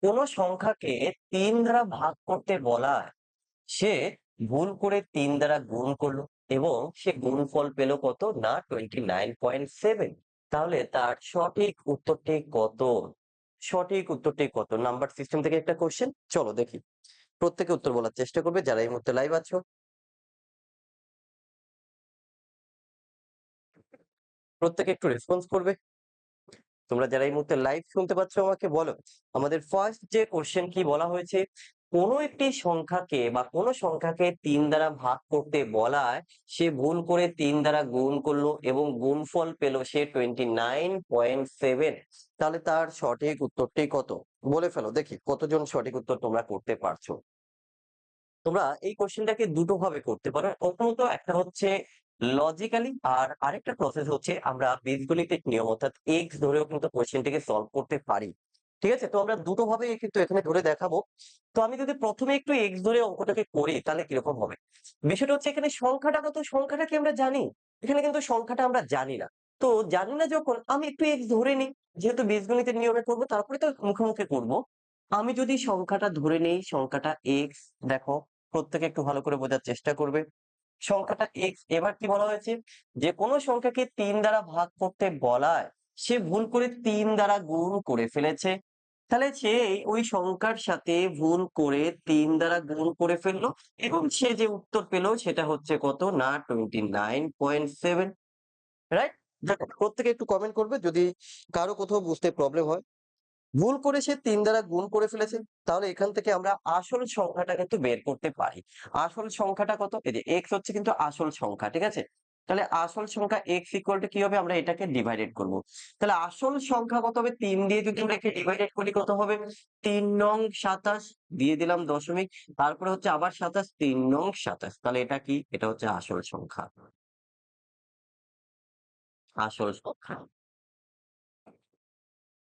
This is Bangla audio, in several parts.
কোন সংখ্যাকে 3 দ্বারা ভাগ করতে বলা সে ভুল করে 3 দ্বারা গুণ করলো এবং সে গুণফল পেল কত না 29.7। তাহলে তার সঠিক উত্তরটি কত? সঠিক উত্তরটি কত? নাম্বার সিস্টেম থেকে একটা কোশ্চেন, চলো দেখি। প্রত্যেকে উত্তর বলার চেষ্টা করবে যারা এই মুহূর্তে লাইভ আছো। প্রত্যেকে একটু রেসপন্স করবে। তোমরা যারা এই মুহূর্তে লাইভ শুনতে পাচ্ছ আমাকে বলো, আমাদের ফার্স্ট যে কোশ্চেন কি বলা হয়েছে, কোন একটি সংখ্যাকে বা কোন সংখ্যাকে 3 দ্বারা ভাগ করতে বলায় সে ভুল করে 3 দ্বারা গুণ করলো এবং গুণফল পেল সে 29.7। তাহলে তার সঠিক উত্তরটি কত? বলে ফেলো দেখি কতজন সঠিক উত্তর তোমরা করতে পারছো। তোমরা এই কোশ্চেনটাকে দুটো ভাবে করতে পারো। প্রথমত একটা হচ্ছে লজিক্যালি, আর আরেকটা প্রসেস হচ্ছে আমরা বীজগণিতিক নিয়ম অর্থাৎ এক্স ধরেও কিন্তু কোশ্চেনটিকে সলভ করতে পারি। ঠিক আছে, তো আমরা দুটো ভাবে কিন্তু এখানে ধরে দেখাবো। তো আমি যদি প্রথমে একটু এক্স ধরে অঙ্কটাকে করি তাহলে কিরকম হবে? বিষয়টা হচ্ছে এখানে সংখ্যাটা কত, সংখ্যাটা কি আমরা জানি? এখানে কিন্তু সংখ্যাটা আমরা জানি না। তো জানি না যখন আমি একটু এক্স ধরে নিই, যেহেতু বীজগণিতের নিয়মে করবো তারপরে তো মুখোমুখি করবো। আমি যদি সংখ্যাটা ধরে নেই, সংখ্যাটা এক্স, দেখো প্রত্যেকে একটু ভালো করে বোঝার চেষ্টা করবে। সংখ্যাটা এক্স, এবার কি বলা হয়েছে, যে কোনো সংখ্যাকে 3 দ্বারা ভাগ করতে বলায় সে ভুল করে 3 দ্বারা গুণ করে ফেলেছে। তাহলে সে ওই সংখ্যার সাথে ভুল করে 3 দ্বারা গুণ করে ফেললো এবং সে যে উত্তর পেল সেটা হচ্ছে কত না 29.7। রাইট? দেখো প্রত্যেকে একটু কমেন্ট করবে যদি কারো কোথাও বুঝতে প্রবলেম হয়। ভুল করে সে 3 দ্বারা গুণ করে ফেলেছে। তাহলে এখান থেকে আমরা আসল সংখ্যাটা কিন্তু বের করতে পারি। আসল সংখ্যাটা কত? এই যে x হচ্ছে কিন্তু আসল সংখ্যা, ঠিক আছে? তাহলে আসল সংখ্যা x ইকুয়াল টু কি হবে? আমরা এটাকে ডিভাইডেড করব। তাহলে আসল সংখ্যা কত হবে? 3 দিয়ে যদি আমরা একে ডিভাইডেড করি কত হবে? 3 নং 27 দিয়ে দিলাম দশমিক। তারপরে হচ্ছে আবার 27, 3 নং 27। তাহলে এটা কি? এটা হচ্ছে আসল সংখ্যা। আসল সংখ্যা।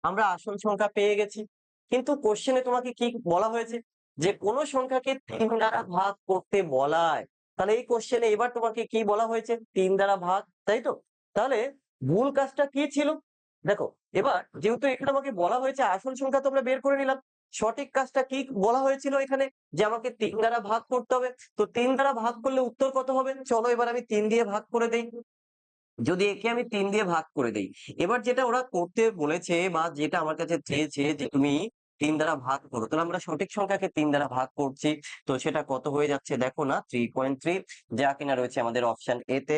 আমরা আসল সংখ্যা পেয়ে গেছি। কিন্তু কোশ্চেনে তোমাকে কি বলা হয়েছে? যে কোন সংখ্যাকে 3 দ্বারা ভাগ করতে বলায়। তাহলে এই কোশ্চেনে এবার তোমাকে কি বলা হয়েছে? 3 দ্বারা ভাগ, তাই তো? তাহলে ভুল কাজটা কি ছিল? দেখো, এবার যেহেতু এখানে আমাকে বলা হয়েছে আসল সংখ্যা তো আমরা বের করে নিলাম। সঠিক কাজটা কি বলা হয়েছিল এখানে? যে আমাকে 3 দ্বারা ভাগ করতে হবে। তো 3 দ্বারা ভাগ করলে উত্তর কত হবে? চলো এবার আমি 3 দিয়ে ভাগ করে দেই। যদি একে আমি 3 দিয়ে ভাগ করে দেই, এবার যেটা ওরা করতে বলেছে বা যেটা আমার কাছে চেয়েছে যে তুমি 3 দ্বারা ভাগ করো, তাহলে আমরা সঠিক সংখ্যাকে 3 দ্বারা ভাগ করছি। তো সেটা কত হয়ে যাচ্ছে দেখো না, 3.3, যা কিনা রয়েছে আমাদের অপশন এ তে।